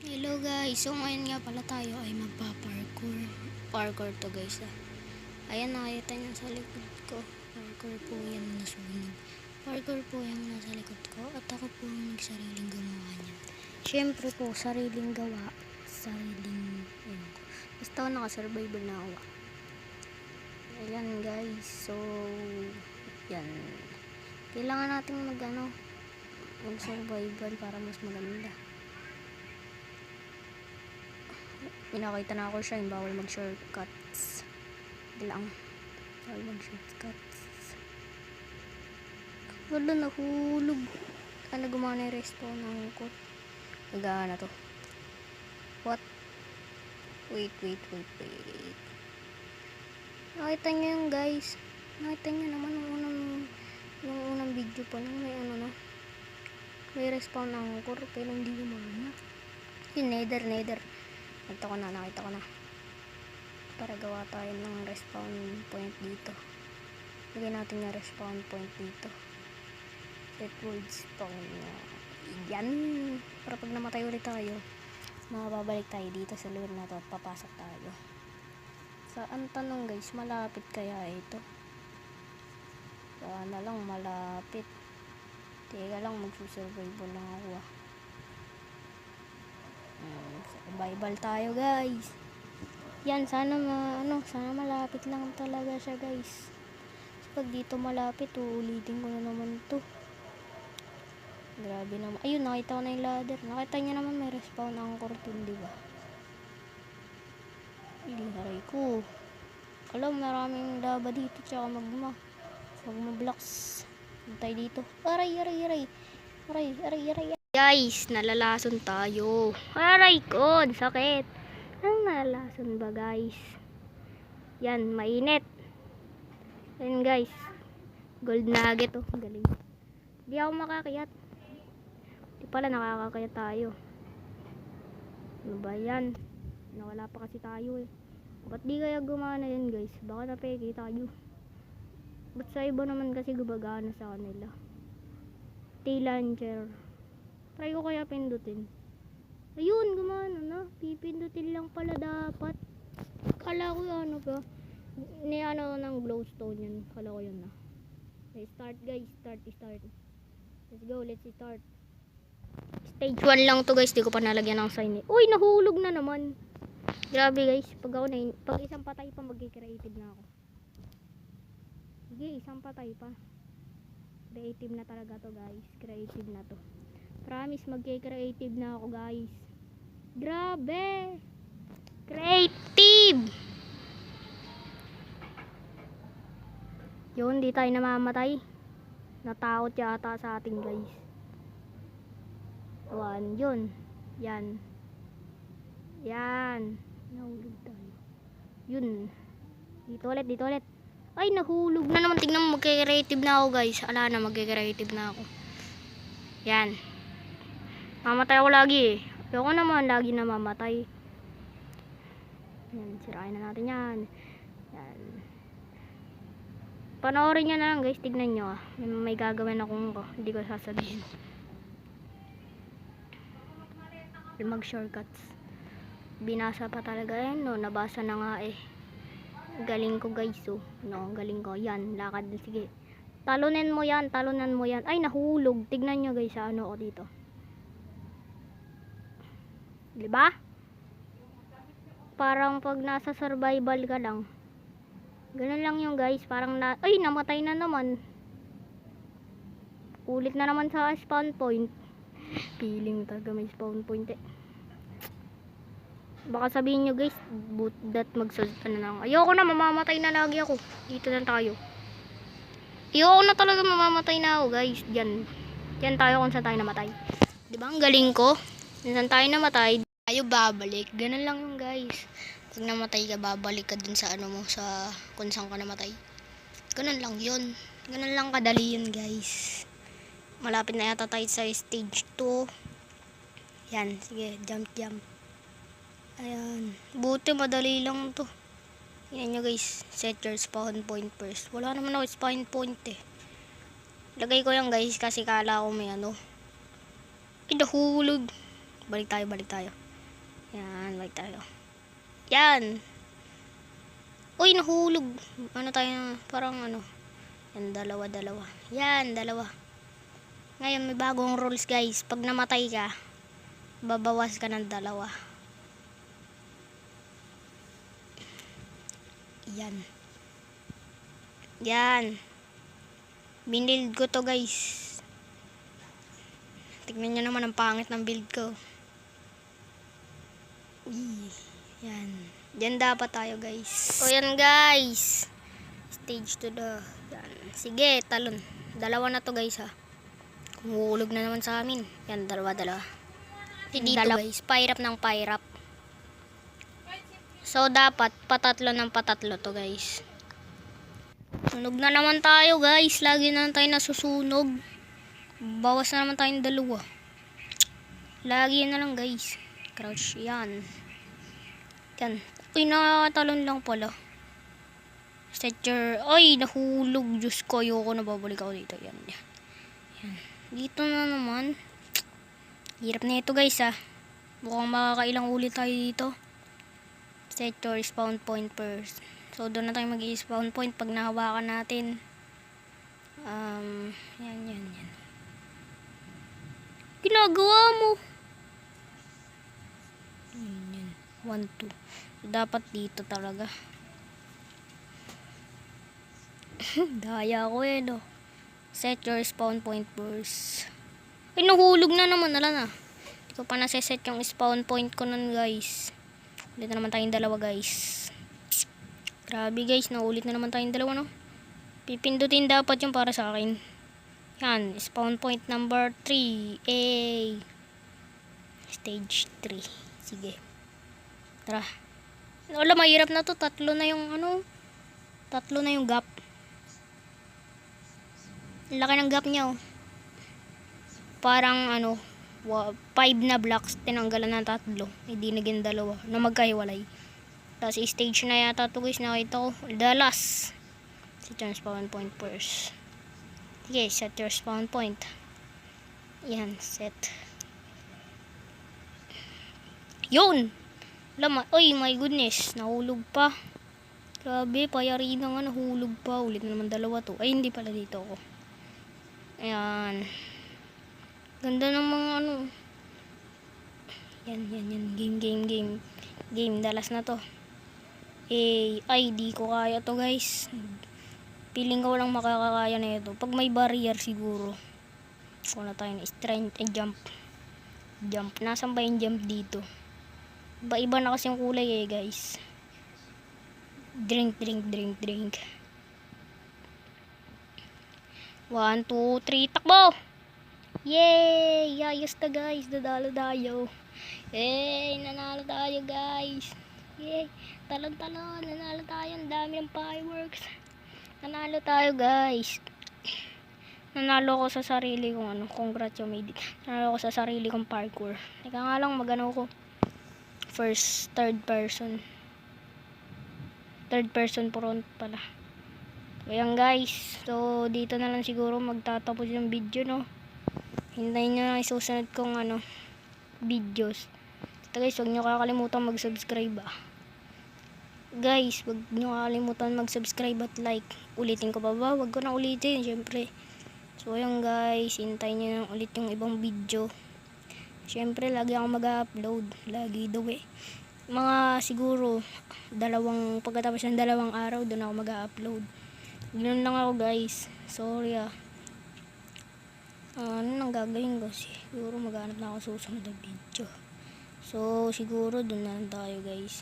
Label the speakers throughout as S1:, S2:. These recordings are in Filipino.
S1: Hello guys, so ngayon nga pala tayo ay magpa-parkour. Parkour to guys Ayan, nakita nyo sa likod ko. Parkour po yan nasunog. Parkour po yung nasa likod ko at ako po ang nagsariling gumawa niyan. Siyempre po, sariling gawa. Basta ako nakasurvival na ako. Ayan guys, so yan. Kailangan natin mag-survival para mas maganda. Pinakita na ako siya, bawal mag-shortcuts. Bawal mag-shortcuts. Wala, nahulog. Ano gumana yung respawn ng ko? Nagana to. What? Wait. Nakita nyo yung guys. Nakita nyo naman yung unang video pa nung may may respawn ng core pero hindi gumana. Yung nether. Nakita ko na. Para gawa tayo ng respawn point dito. Lagyan natin yung respawn point dito. Set wood stone. Yan. Para pag namatay ulit tayo, makababalik tayo dito sa lugar na to at papasok tayo. So, ang tanong guys, malapit kaya ito? Sana lang malapit. Teka lang, magsusurvival lang ako survival tayo guys. Yan, sana malapit lang talaga siya guys. So, pag dito malapit, uulitin ko na naman to. Grabe naman. Ayun, nakita ko na yung ladder. Nakita niya naman may respawn anchor dun, diba? Ilaray ko. Alam, maraming lava dito tsaka magma blocks. Tayo dito. Aray. Guys, nalalason tayo. Aray ko, sakit. Anong nalalason ba guys? Yan, mainit. Yan guys. Gold nugget oh, galing. Di ako makakayat. Di pala nakakakayat tayo. Ano ba yan? Nawala pa kasi tayo eh. Ba't di kaya gumana yan guys? Baka napeke tayo. Ba't sa iba naman kasi gumagana sa kanila? T-launcher. Try ko kaya pindutin. Ayun, gumana na. Pipindutin lang pala dapat. Kala ko ba? Ng glowstone yan. Kala ko yun na. Okay, start guys. Start. Let's go, let's start. Stage 1 lang to guys. Di ko pa nalagyan ng sign eh. Uy, nahulog na naman. Grabe guys. Pag isang patay pa, mag-creative na ako. Sige, isang patay pa. Creative na talaga to guys. Creative na to. Promise, mag-creative na ako guys. Grabe! Creative! Yun, di tayo namamatay. Natakot yata sa atin guys. Yun. Yan. Nahulog tayo. Yun. Dito ulit. Ay, nahulog na naman. Tingnan mo, mag-creative na ako guys. Ala na, mag-creative na ako. Yan. Mamatay ako lagi eh. Ayoko naman lagi na mamatay. Yan, sirain na natin yan. Panoorin nyo na lang guys, tignan nyo may gagawin akong hindi ko sasabihin. Mag shortcuts. Binasa pa talaga yan, no? Nabasa na nga eh. Galing ko guys, galing ko. Yan, lakad. Sige. Talunan mo yan. Ay, nahulog. Tignan nyo guys, sa ko dito. Diba? Parang pag nasa survival ka lang. Ganun lang yung guys. Parang ay, namatay na naman. Ulit na naman sa spawn point. Feeling talaga may spawn point eh. Baka sabihin nyo guys, ayoko na, mamamatay na lagi ako. Dito lang tayo. Ayoko na talaga, mamamatay na ako guys. Diyan tayo kung saan tayo namatay. Diba ang galing ko? Kung saan tayo namatay, tayo babalik. Ganun lang yung guys. Pag namatay ka, babalik ka dun sa sa kung saan ka namatay. Ganun lang yun. Ganun lang kadali yun guys. Malapit na yata tayo sa stage 2. Yan, sige, jump. Ayan. Buti madali lang to. Yan nyo guys. Set your spawn point first. Wala naman ako spawn point eh. Lagay ko yan guys kasi kala ko may Nahulog. Balik tayo. Yan, balik tayo. Yan. Uy, nahulog. Ano tayo, parang ano. Yan, dalawa. Yan, dalawa. Ngayon, may bagong rules guys. Pag namatay ka, babawas ka ng 2. Yan. Yan. Binild ko to guys. Tignan nyo naman ang pangit ng build ko. Yan. Diyan dapat tayo guys. O yan guys. Stage to the. Yan. Sige, talon. 2 na to guys ha. Kumuulog na naman sa amin. Yan, 2. Dito guys, pirap ng pirap. So dapat patatlo ng patatlo to guys. Sunog na naman tayo guys. Lagi na tayo nasusunog. Bawas na naman tayong 2. Lagi na lang guys. Crouch yan. Yan. Uy, nakatalon lang pala. Stretcher. Ay, nahulog. Diyos ko, ayoko na babalik ako dito. Yan. Dito na naman. Hirap na ito guys ha. Mukhang makakailang ulit tayo dito. Stretcher, spawn point first. So, doon na tayo mag-i-spawn point pag nahawakan natin. Yan. Ginagawa mo. Yan. 1, 2. So, dapat dito talaga. Daya ko no. Set your spawn point first. Ay, nahulog na naman. Ala na. Hindi ko pa nasa-set yung spawn point ko nun guys. Ulit na naman tayong 2 guys. Grabe guys. Naulit na naman tayong 2 no. Pipindutin dapat yung para sa akin. Yan. Spawn point number 3. Stage 3. Sige. Tara. Wala, mahirap na to. 3 na yung ano. 3 na yung gap. Laki ng gap niya oh. Parang ano 5 na blocks tinanggalan ng 3. Hindi naging 2 na magkahiwalay. Tapos stage na yata to guys. Nakita ko. The last. Set your spawn point first. Sige, set your spawn point. Yan, set. Yun! Oy, my goodness. Nahulog pa. Grabe, payari na nga. Nahulog pa. Ulit na naman 2 to. Ay, hindi pala dito ako. Ayan. Ganda ng mga ano. Yan. Game. Dalas na to. Ay, di ko kaya to guys. Feeling ko walang makakakaya na ito. Pag may barrier siguro. Kung na tayo na strength and jump. Nasaan ba yung jump dito? Iba na kasi yung kulay guys. Drink. 1, 2, 3, takbo! Yay! Ayos na guys, nadalo tayo. Yay! Nanalo tayo guys. Yay! Talon, nanalo tayo. Ang dami ng fireworks. Nanalo tayo guys. Nanalo ko sa sarili kong ano. Congrats yung made. Nanalo ko sa sarili kong parkour. Teka nga lang, magano ko. Third person front pala. Ayan guys, so dito na lang siguro magtatapos yung video no. Hintayin nyo na isusunod kong ano videos. So guys, huwag nyo kakalimutan mag-subscribe guys, huwag nyo kakalimutan mag-subscribe at like. Ulitin ko pa ba? Huwag ko na ulitin syempre. So ayan guys, hintayin nyo na ulit yung ibang video. Syempre lagi ako mag-upload. Lagi daw mga siguro pagkatapos ng 2 araw doon ako mag-upload. Ganoon lang ako guys. Sorry ano nang gagawin ko? Siguro maghanap na ako susunod na video. So siguro doon na lang tayo guys.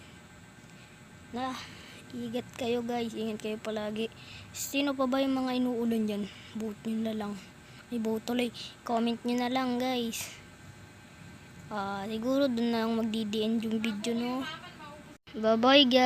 S1: Ingat kayo guys. Ingat kayo palagi. Sino pa ba yung mga inuulan dyan? Vote nyo na lang. Tuloy. Comment nyo na lang guys. Siguro doon na lang magdi-end yung video no. Bye bye guys.